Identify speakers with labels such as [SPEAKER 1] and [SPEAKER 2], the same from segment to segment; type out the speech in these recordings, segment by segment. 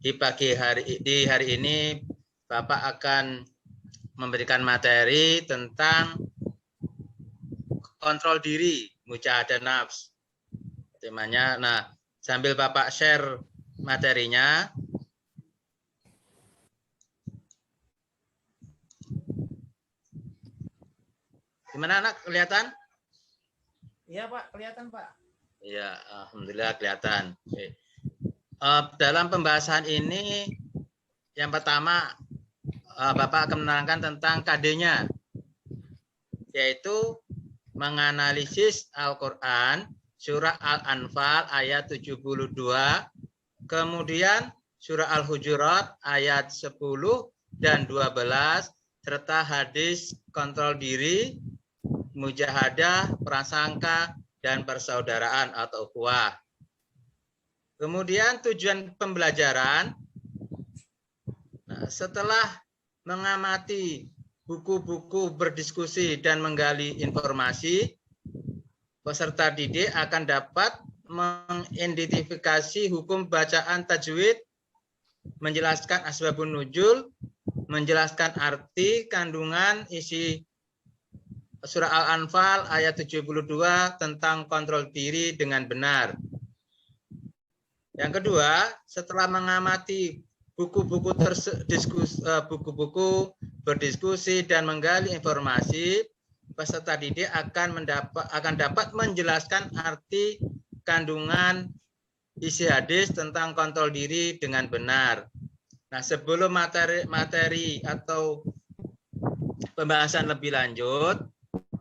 [SPEAKER 1] di hari ini Bapak akan memberikan materi tentang kontrol diri, mujahadah nafs. Temanya, nah sambil Bapak share materinya. Gimana anak, kelihatan?
[SPEAKER 2] Iya Pak, kelihatan Pak.
[SPEAKER 1] Iya, alhamdulillah kelihatan. Dalam pembahasan ini, yang pertama Bapak akan menerangkan tentang KD-nya, yaitu menganalisis Al-Quran, surah Al-Anfal ayat 72, kemudian surah Al-Hujurat ayat 10 dan 12, serta hadis kontrol diri, mujahadah, prasangka, dan persaudaraan atau ukhuwah. Kemudian tujuan pembelajaran, nah, setelah mengamati buku-buku, berdiskusi, dan menggali informasi, peserta didik akan dapat mengidentifikasi hukum bacaan tajwid, menjelaskan asbabun nuzul, menjelaskan arti, kandungan, isi surah Al-Anfal ayat 72 tentang kontrol diri dengan benar. Yang kedua, setelah mengamati buku-buku berdiskusi dan menggali informasi, peserta didik akan dapat menjelaskan arti, kandungan, isi hadis tentang kontrol diri dengan benar. Nah, sebelum materi atau pembahasan lebih lanjut,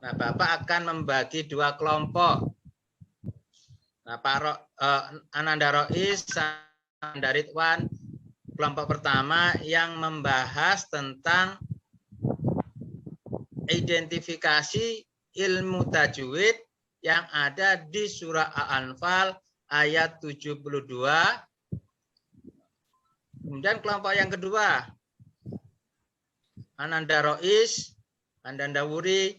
[SPEAKER 1] nah, Bapak akan membagi dua kelompok. Nah, Pak Ananda Rois dan Ridwan, kelompok pertama yang membahas tentang identifikasi ilmu tajwid yang ada di surah Al-Anfal ayat 72. Kemudian kelompok yang kedua, Ananda Rois, Ananda Wuri,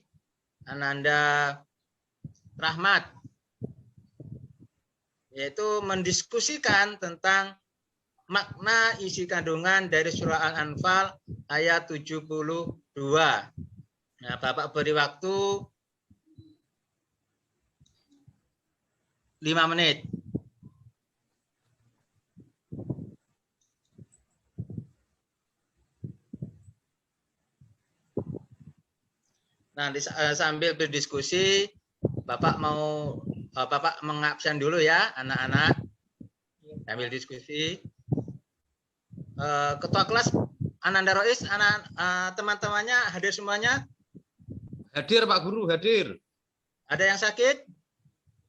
[SPEAKER 1] Ananda Rahmat, yaitu mendiskusikan tentang makna isi kandungan dari surah Al-Anfal ayat 72. Nah, Bapak beri waktu 5 menit. Nah, sambil berdiskusi, Bapak mengabsen dulu ya, anak-anak. Sambil diskusi. Ketua kelas Ananda Rois, teman-temannya hadir semuanya?
[SPEAKER 3] Hadir Pak Guru, hadir.
[SPEAKER 1] Ada yang sakit?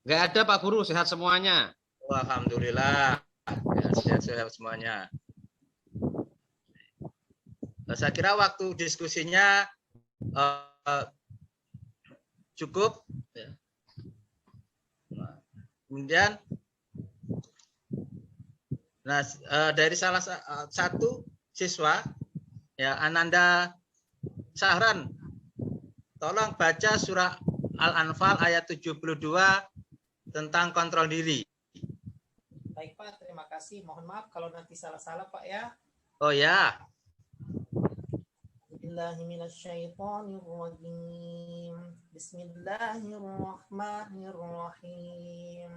[SPEAKER 3] Enggak ada Pak Guru, sehat semuanya.
[SPEAKER 1] Oh, alhamdulillah, sehat semuanya. Saya kira waktu diskusinya cukup. Kemudian, nah, dari salah satu siswa, ya, Ananda Sahran, tolong baca surah Al-Anfal ayat 72 tentang kontrol diri.
[SPEAKER 2] Baik Pak, terima kasih. Mohon maaf kalau nanti salah-salah Pak ya.
[SPEAKER 1] Oh ya.
[SPEAKER 2] Bismillahirrahmanirrahim.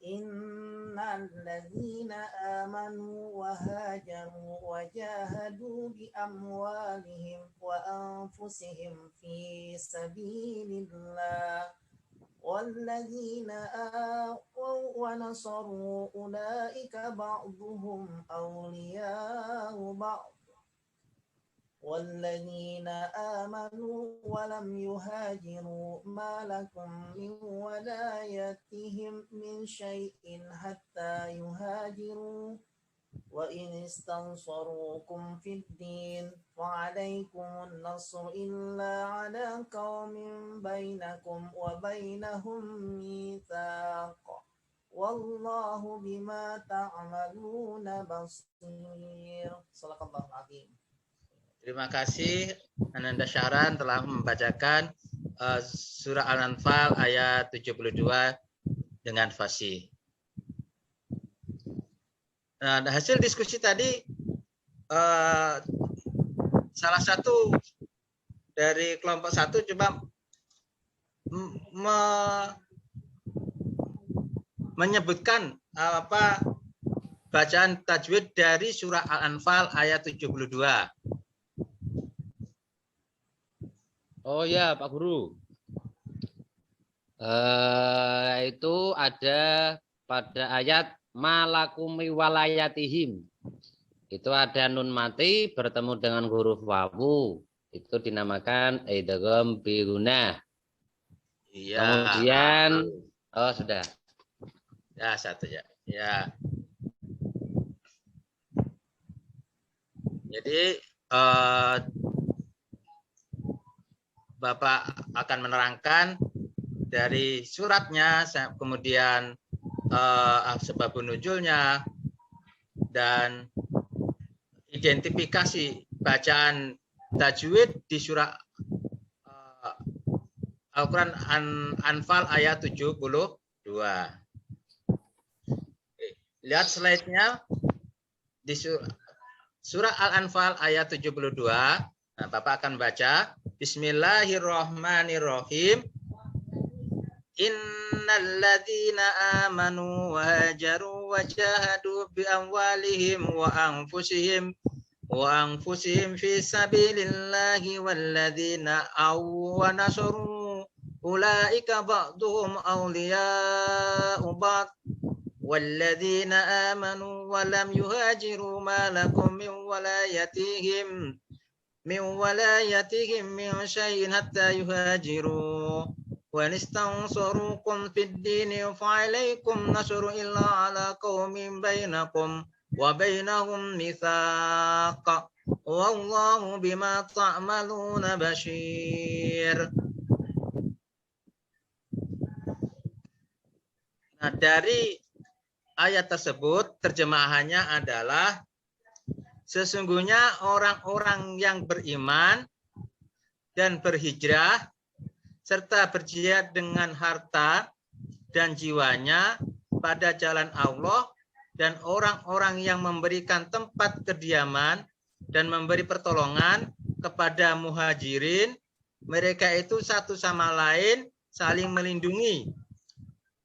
[SPEAKER 2] Innal ladzina amanu wa hajaru wa jahadu bi amwalihim wa anfusihim fi sabilillah والذين آووا ونصروا أولئك بعضهم أولياء بعض والذين آمنوا ولم يهاجروا ما لكم من ولايتهم من شيء حتى يهاجروا وإن استنصروكم في الدين فعليكم النصر إلا على قوم بينكم وبينهم ميثاق والله بما تعملون بصير. Shallallahul Azim.
[SPEAKER 1] Terima kasih Ananda Syahran telah membacakan surah Al-Anfal ayat 72 dengan fasih. Nah, hasil diskusi tadi salah satu dari kelompok satu coba menyebutkan apa bacaan tajwid dari surah Al-Anfal ayat 72.
[SPEAKER 3] Oh ya, Pak Guru. Itu ada pada ayat malakumi walayatihim. Itu ada nun mati bertemu dengan huruf wawu. Itu dinamakan idgham bi gunnah.
[SPEAKER 1] Iya.
[SPEAKER 3] Kemudian oh sudah.
[SPEAKER 1] Ya, satu ya. Ya. Jadi Bapak akan menerangkan dari suratnya, kemudian sebab nuzulnya, dan identifikasi bacaan tajwid di surah Al-Quran Anfal ayat 72. Lihat slide-nya di surah Al-Anfal ayat 72. Nah, Bapak akan baca Bismillahirrahmanirrahim. Innalladzina amanu wa hajaru wa jahadu bi amwalihim wa anfusihim fi sabilillahi walladzina aw nasaru ulaika ba'duhum awliya'u ba'd walladzina amanu wa lam yuhajiru ma lakum min walayatihim min syai'in hatta yuhajiru wa nistansurukum fid dini fa alaikum nasru illa ala qaumin bainakum wa bainahum mitsaq wallahu bima ta'maluna basyir. Nah, dari ayat tersebut terjemahannya adalah sesungguhnya orang-orang yang beriman dan berhijrah serta berjihad dengan harta dan jiwanya pada jalan Allah dan orang-orang yang memberikan tempat kediaman dan memberi pertolongan kepada muhajirin, mereka itu satu sama lain saling melindungi.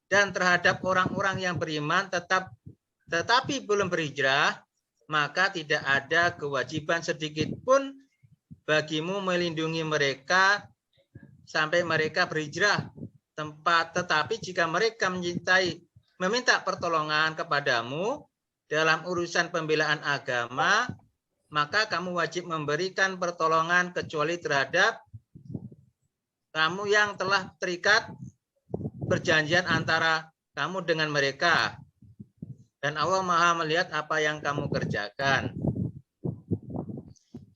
[SPEAKER 1] Dan terhadap orang-orang yang beriman tetapi belum berhijrah, maka tidak ada kewajiban sedikit pun bagimu melindungi mereka sampai mereka berhijrah. Tetapi jika mereka meminta pertolongan kepadamu dalam urusan pembelaan agama, maka kamu wajib memberikan pertolongan kecuali terhadap kamu yang telah terikat perjanjian antara kamu dengan mereka. Dan Allah Maha melihat apa yang kamu kerjakan.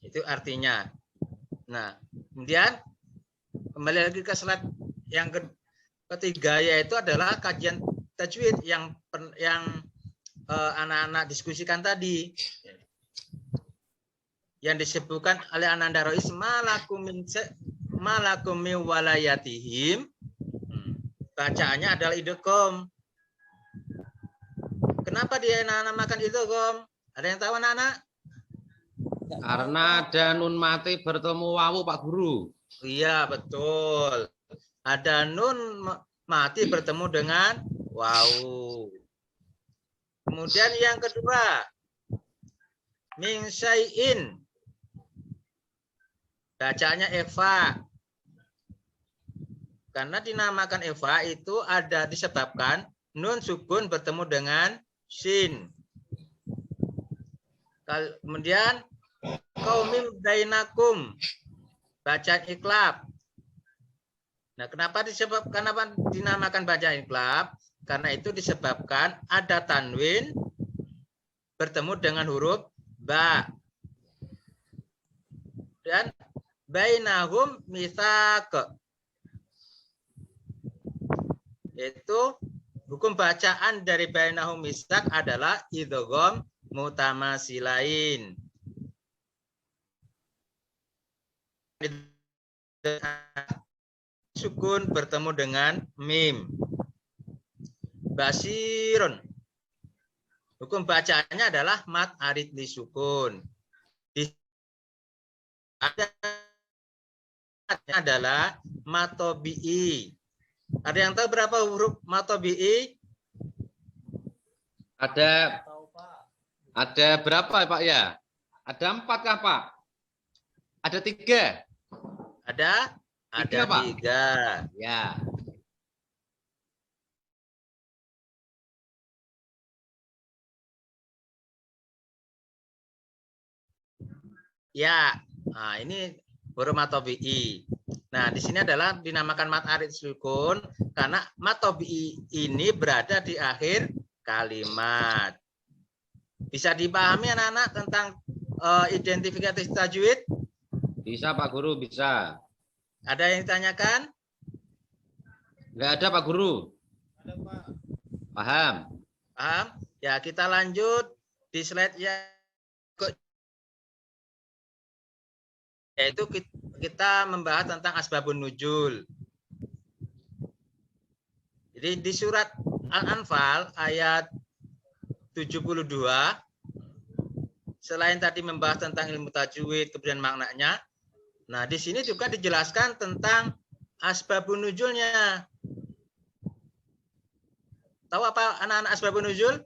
[SPEAKER 1] Itu artinya. Nah, kemudian kembali lagi ke slide yang ketiga, yaitu adalah kajian tajwid yang anak-anak diskusikan tadi. Yang disebutkan oleh Ananda Rois, malakum min walayatihim. Bacaannya adalah idgham. Kenapa dia namakan idgham? Ada yang tahu anak-anak?
[SPEAKER 3] Karena ada nun mati bertemu wawu, Pak Guru.
[SPEAKER 1] Iya, betul. Ada nun mati bertemu dengan wawu. Kemudian yang kedua, min syai'in. Bacaannya Eva. Karena dinamakan Eva itu ada disebabkan nun sukun bertemu dengan shin. Kemudian qaumim bainakum, bacaan iklab. Nah, kenapa dinamakan bacaan iklab? Karena itu disebabkan ada tanwin bertemu dengan huruf ba. Dan bainahum mitsaq. Itu hukum bacaan dari bainahum mitsaq adalah idgham mutamasilain. Sukun bertemu dengan mim. Basirun. Hukum bacaannya adalah mat arid li sukun. Ada adalah matobi'i. Ada yang tahu berapa huruf matobi'i?
[SPEAKER 3] Ada
[SPEAKER 2] Tahu Pak.
[SPEAKER 3] ada berapa Pak ya? Ada 4 kah Pak? Ada 3?
[SPEAKER 1] Ada? Ada
[SPEAKER 3] 3 Pak?
[SPEAKER 1] 3.
[SPEAKER 3] Ya.
[SPEAKER 1] Ya, nah ini huruf matobi'i. Nah, di sini adalah dinamakan mat arid sukun karena matobi'i ini berada di akhir kalimat. Bisa dipahami anak-anak tentang identifikasi tajwid?
[SPEAKER 3] Bisa Pak Guru, bisa.
[SPEAKER 1] Ada yang ditanyakan?
[SPEAKER 3] Enggak ada Pak Guru.
[SPEAKER 2] Ada Pak.
[SPEAKER 3] Paham?
[SPEAKER 1] Paham? Ya, kita lanjut di slide yaitu kita membahas tentang asbabun nuzul. Jadi di surat Al-Anfal ayat 72, selain tadi membahas tentang ilmu tajwid, kemudian maknanya, nah di sini juga dijelaskan tentang asbabun nuzulnya. Tahu apa anak-anak asbabun nuzul?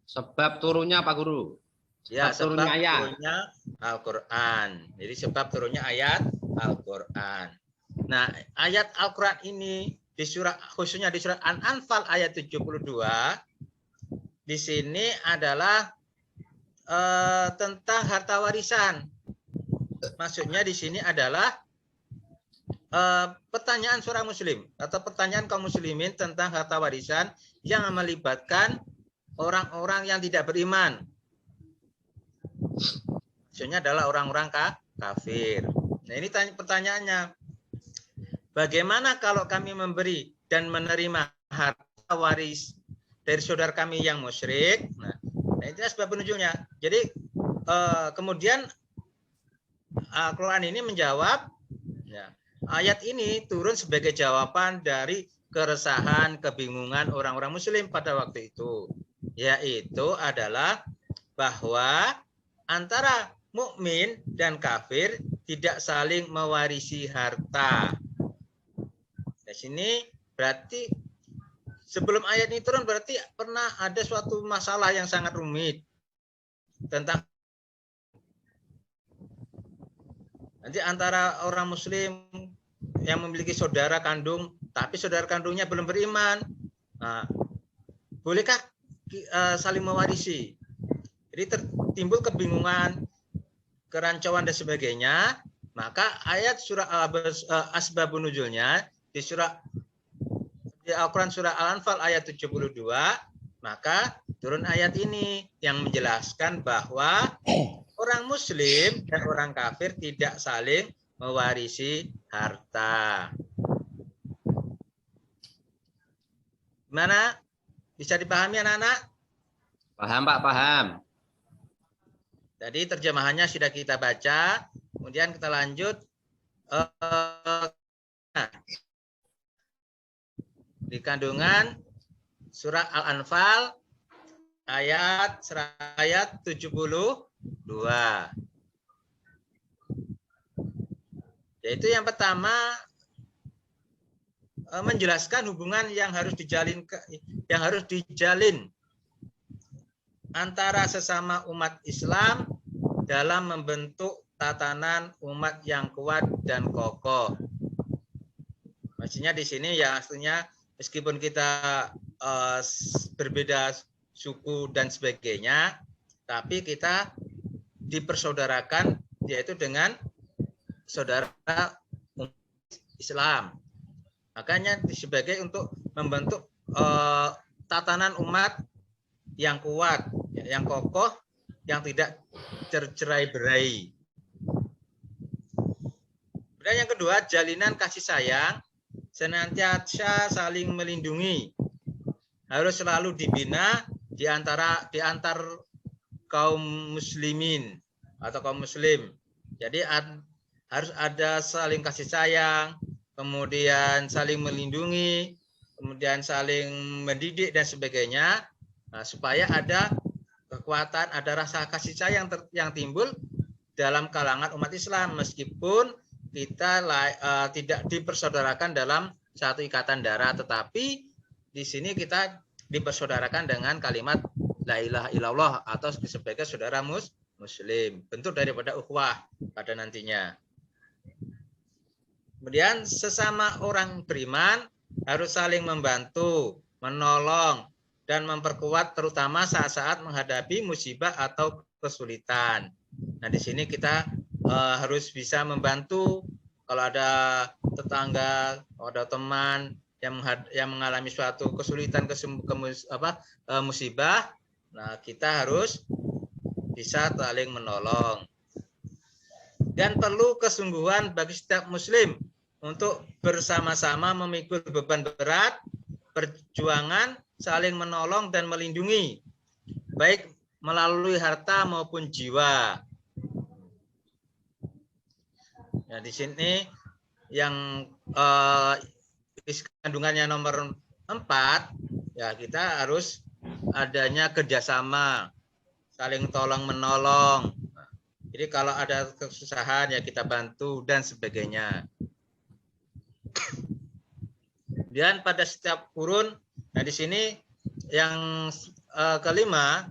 [SPEAKER 3] Sebab turunnya Pak Guru.
[SPEAKER 1] Ya, sebab
[SPEAKER 3] turunnya ayat.
[SPEAKER 1] turunnya Al-Quran. Jadi sebab turunnya ayat Al-Quran. Nah, ayat Al-Quran ini di surat, khususnya di surat An-Anfal ayat 72, di sini adalah tentang harta warisan. Maksudnya di sini adalah pertanyaan seorang muslim atau pertanyaan kaum muslimin tentang harta warisan yang melibatkan orang-orang yang tidak beriman. Maksudnya adalah orang-orang kafir. Nah, ini pertanyaannya. Bagaimana kalau kami memberi dan menerima harta waris dari saudara kami yang musyrik? Nah itu sebab penunjuknya. Jadi kemudian Al-Quran ini menjawab, ya, ayat ini turun sebagai jawaban dari keresahan, kebingungan orang-orang muslim pada waktu itu. Yaitu adalah bahwa antara mukmin dan kafir tidak saling mewarisi harta. Di sini berarti sebelum ayat ini turun berarti pernah ada suatu masalah yang sangat rumit tentang nanti antara orang muslim yang memiliki saudara kandung tapi saudara kandungnya belum beriman. Nah, bolehkah saling mewarisi? Jadi timbul kebingungan, kerancauan dan sebagainya, maka ayat surah asbabun nuzulnya di surah di Al-Quran surah Al-Anfal ayat 72, maka turun ayat ini yang menjelaskan bahwa orang muslim dan orang kafir tidak saling mewarisi harta. Gimana? Bisa dipahami anak-anak?
[SPEAKER 3] Paham Pak, paham.
[SPEAKER 1] Jadi terjemahannya sudah kita baca, kemudian kita lanjut di kandungan surah Al-Anfal ayat 72. Yaitu yang pertama menjelaskan hubungan yang harus dijalin antara sesama umat Islam dalam membentuk tatanan umat yang kuat dan kokoh. Maksudnya di sini ya aslinya meskipun kita berbeda suku dan sebagainya, tapi kita dipersaudarakan yaitu dengan saudara umat Islam. Makanya sebagai untuk membentuk tatanan umat yang kuat, yang kokoh, yang tidak tercerai-berai. Dan yang kedua, jalinan kasih sayang senantiasa saling melindungi. Harus selalu dibina di antar kaum muslimin atau kaum muslim. Jadi harus ada saling kasih sayang, kemudian saling melindungi, kemudian saling mendidik dan sebagainya. supaya ada kekuatan, ada rasa kasih sayang yang timbul dalam kalangan umat Islam, meskipun kita tidak dipersaudarakan dalam satu ikatan darah, tetapi di sini kita dipersaudarakan dengan kalimat la ilaha illallah atau sebagai saudara muslim, bentuk daripada ukhuwah pada nantinya. Kemudian sesama orang beriman harus saling membantu, menolong, dan memperkuat terutama saat-saat menghadapi musibah atau kesulitan. Nah, di sini kita harus bisa membantu kalau ada tetangga, kalau ada teman yang mengalami suatu kesulitan, musibah, nah kita harus bisa saling menolong. Dan perlu kesungguhan bagi setiap muslim untuk bersama-sama memikul beban berat, perjuangan, saling menolong dan melindungi, baik melalui harta maupun jiwa. Nah, di sini yang kandungannya nomor 4, ya kita harus adanya kerjasama, saling tolong menolong. Jadi kalau ada kesusahan ya kita bantu dan sebagainya. Dan pada setiap kurun, nah di sini yang kelima,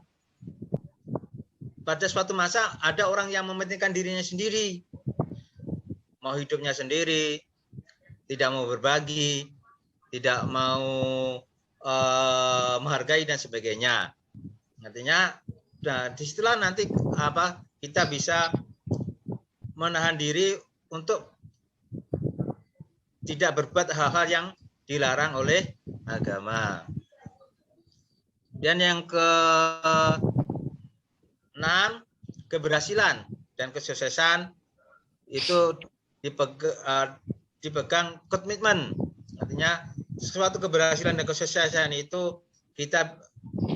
[SPEAKER 1] pada suatu masa ada orang yang mementingkan dirinya sendiri, mau hidupnya sendiri, tidak mau berbagi, tidak mau menghargai dan sebagainya. Artinya, nah disitulah nanti kita bisa menahan diri untuk tidak berbuat hal-hal yang dilarang oleh agama. Dan yang ke-6, keberhasilan dan kesuksesan itu dipegang komitmen. Artinya suatu keberhasilan dan kesuksesan itu kita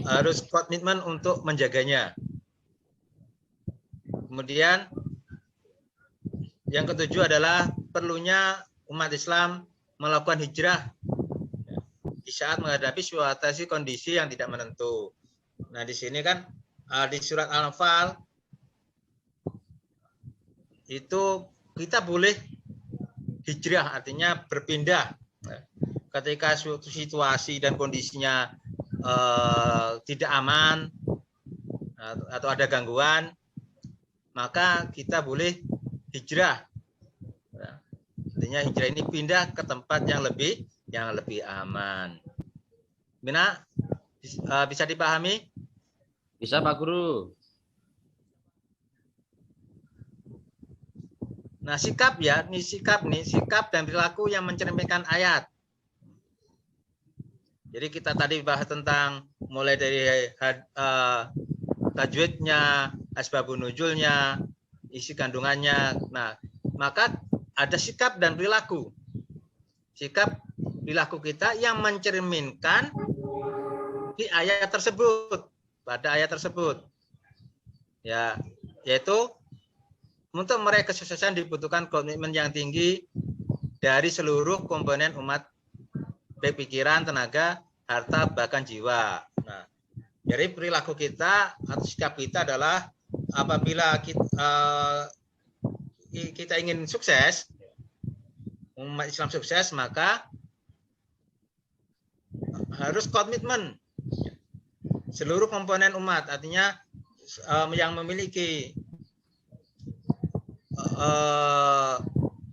[SPEAKER 1] harus komitmen untuk menjaganya. Kemudian yang ke-7 adalah perlunya umat Islam melakukan hijrah di saat menghadapi suatu kondisi yang tidak menentu. Nah, di sini kan di surat Al-Anfal itu kita boleh hijrah, artinya berpindah ketika suatu situasi dan kondisinya tidak aman atau ada gangguan, maka kita boleh hijrah. Artinya hijrah ini pindah ke tempat yang lebih aman. Bina, bisa dipahami?
[SPEAKER 3] Bisa Pak Guru.
[SPEAKER 1] Nah, sikap dan perilaku yang mencerminkan ayat. Jadi kita tadi bahas tentang mulai dari tajwidnya, asbabun nuzulnya, isi kandungannya. Nah, maka ada sikap dan perilaku. Sikap perilaku kita yang mencerminkan di ayat tersebut, pada ayat tersebut. Ya, yaitu untuk meraih kesuksesan dibutuhkan komitmen yang tinggi dari seluruh komponen umat, baik pikiran, tenaga, harta, bahkan jiwa. Nah, dari perilaku kita atau sikap kita adalah apabila kita ingin sukses, umat Islam sukses, maka harus komitmen seluruh komponen umat, artinya yang memiliki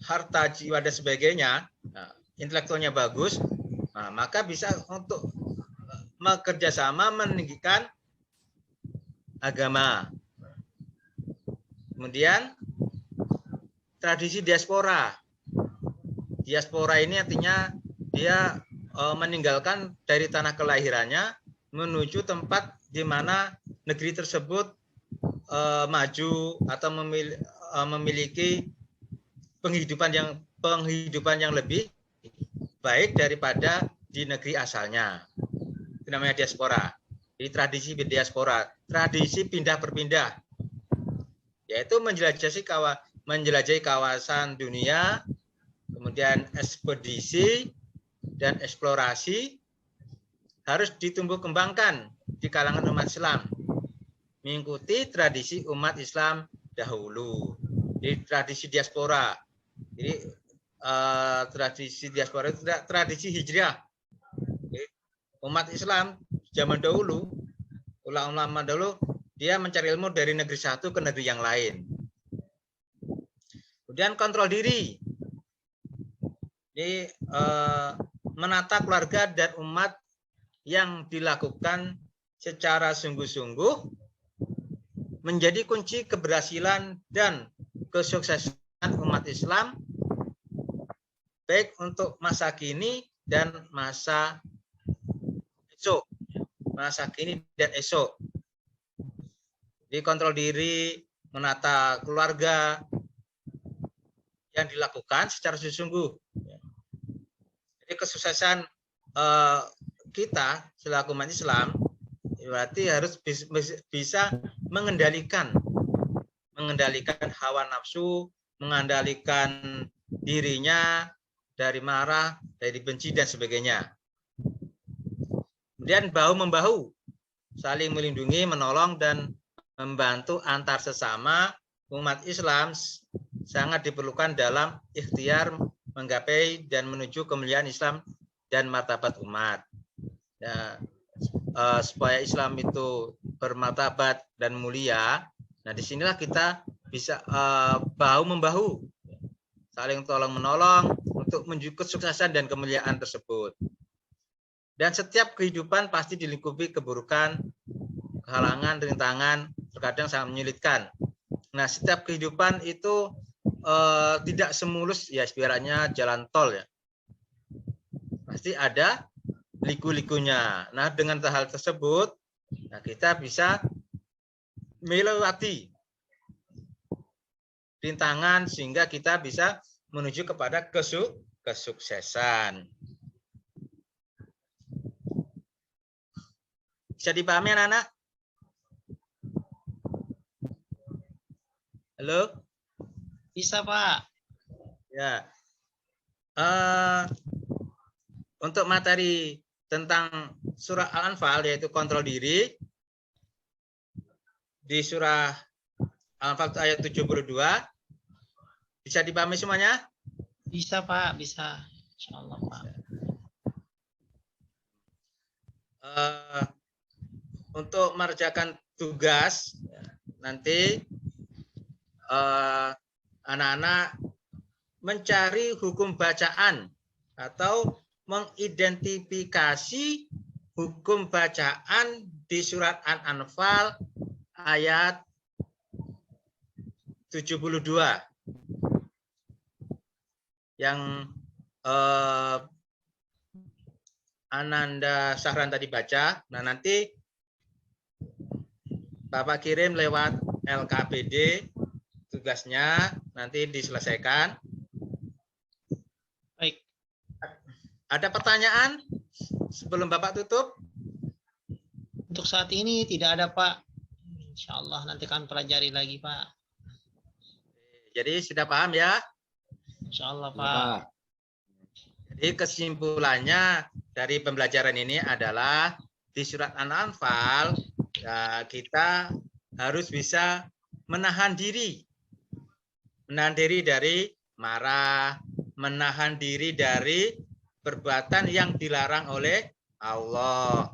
[SPEAKER 1] harta, jiwa dan sebagainya, intelektualnya bagus, nah, maka bisa untuk bekerjasama meninggikan agama. Kemudian tradisi diaspora. Diaspora ini artinya dia meninggalkan dari tanah kelahirannya menuju tempat di mana negeri tersebut maju atau memiliki penghidupan yang lebih baik daripada di negeri asalnya. Itu namanya diaspora. Jadi tradisi diaspora, tradisi pindah berpindah, yaitu menjelajahi kawasan dunia, kemudian ekspedisi dan eksplorasi, harus ditumbuh kembangkan di kalangan umat Islam, mengikuti tradisi umat Islam dahulu, di tradisi diaspora. Jadi tradisi diaspora itu tradisi hijriah. Jadi, umat Islam zaman dahulu, ulama-ulama dahulu, dia mencari ilmu dari negeri satu ke negeri yang lain. Kemudian kontrol diri. Jadi menata keluarga dan umat yang dilakukan secara sungguh-sungguh menjadi kunci keberhasilan dan kesuksesan umat Islam baik untuk masa kini dan masa esok. Masa kini dan esok. Jadi kontrol diri, menata keluarga yang dilakukan secara sungguh-sungguh. Jadi kesuksesan kita selaku umat Islam berarti harus bisa mengendalikan hawa nafsu, mengendalikan dirinya dari marah, dari benci dan sebagainya. Kemudian bahu-membahu, saling melindungi, menolong dan membantu antar sesama umat Islam sangat diperlukan dalam ikhtiar menggapai dan menuju kemuliaan Islam dan martabat umat. Ya, supaya Islam itu bermartabat dan mulia, nah disinilah kita bisa bahu-membahu, saling tolong-menolong untuk menuju kesuksesan dan kemuliaan tersebut. Dan setiap kehidupan pasti dilingkupi keburukan, kehalangan, rintangan, terkadang sangat menyulitkan. Nah, setiap kehidupan itu tidak semulus ya, ibaratnya jalan tol ya. Pasti ada liku-likunya. Nah, dengan hal tersebut, nah kita bisa melewati rintangan sehingga kita bisa menuju kepada kesuksesan. Bisa dipahami anak-anak? Halo?
[SPEAKER 2] Bisa, Pak.
[SPEAKER 1] Ya. Untuk materi tentang surah Al-Anfal yaitu kontrol diri di surah Al-Anfal ayat 72 bisa dipahami semuanya?
[SPEAKER 2] Bisa, Pak. Bisa. Insyaallah, Pak.
[SPEAKER 1] Untuk mengerjakan tugas nanti anak-anak mencari hukum bacaan atau mengidentifikasi hukum bacaan di surat Al-Anfal ayat 72 yang Ananda Sahran tadi baca. Nah, nanti Bapak kirim lewat LKPD tugasnya, nanti diselesaikan.
[SPEAKER 2] Baik.
[SPEAKER 1] Ada pertanyaan sebelum Bapak tutup?
[SPEAKER 2] Untuk saat ini tidak ada, Pak. Insyaallah nanti kami pelajari lagi, Pak.
[SPEAKER 1] Jadi sudah paham ya?
[SPEAKER 2] Insyaallah,
[SPEAKER 3] Ya,
[SPEAKER 2] Pak.
[SPEAKER 3] Pak.
[SPEAKER 1] Jadi kesimpulannya dari pembelajaran ini adalah di surat Al-Anfal ya, kita harus bisa menahan diri dari marah, menahan diri dari perbuatan yang dilarang oleh Allah.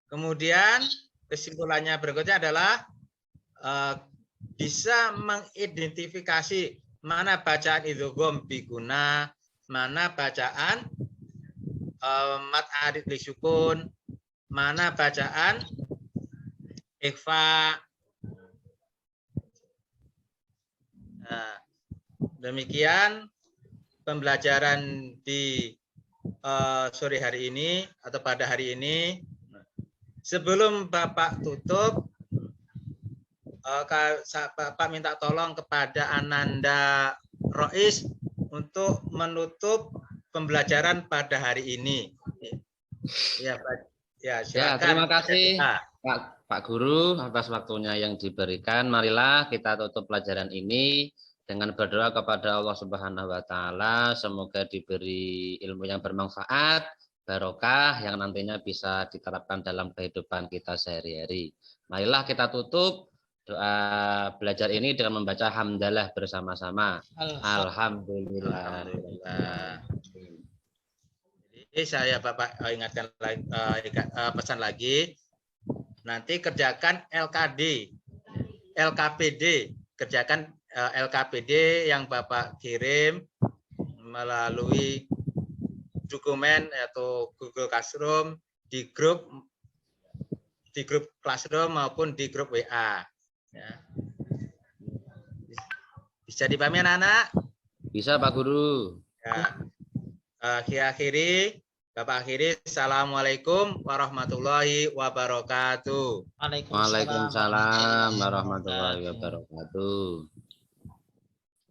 [SPEAKER 1] Kemudian kesimpulannya berikutnya adalah bisa mengidentifikasi mana bacaan idgham biguna, mana bacaan mat arid li sukun, mana bacaan ikhfa. Nah, demikian pembelajaran di sore hari ini atau pada hari ini. Sebelum Bapak tutup, Bapak minta tolong kepada Ananda Rois untuk menutup pembelajaran pada hari ini. Ya, Pak. Ya, silakan.
[SPEAKER 3] Ya, terima kasih Pak Guru atas waktunya yang diberikan. Marilah kita tutup pelajaran ini dengan berdoa kepada Allah Subhanahu wa taala, semoga diberi ilmu yang bermanfaat barokah yang nantinya bisa diterapkan dalam kehidupan kita sehari-hari. Marilah kita tutup doa belajar ini dengan membaca hamdalah bersama-sama. Alhamdulillah.
[SPEAKER 1] Alhamdulillah. Jadi saya Bapak ingatkan pesan lagi, nanti kerjakan LKD, LKPD, kerjakan LKPD yang Bapak kirim melalui dokumen atau Google Classroom di grup Classroom maupun di grup WA. Ya. Bisa dipahami anak-anak?
[SPEAKER 3] Bisa Pak Guru.
[SPEAKER 1] Ya. Bapak akhiri, Assalamualaikum warahmatullahi wabarakatuh.
[SPEAKER 3] Waalaikumsalam warahmatullahi wabarakatuh.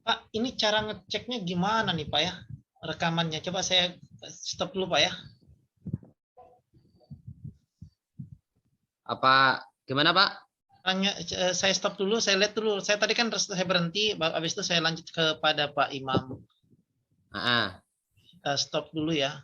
[SPEAKER 2] Pak, ini cara ngeceknya gimana nih Pak ya? Rekamannya. Coba saya stop dulu Pak ya.
[SPEAKER 3] Apa gimana Pak?
[SPEAKER 2] Saya stop dulu, saya lihat dulu. Saya tadi kan saya berhenti, habis itu saya lanjut kepada Pak Imam.
[SPEAKER 3] Ah.
[SPEAKER 2] Stop dulu ya.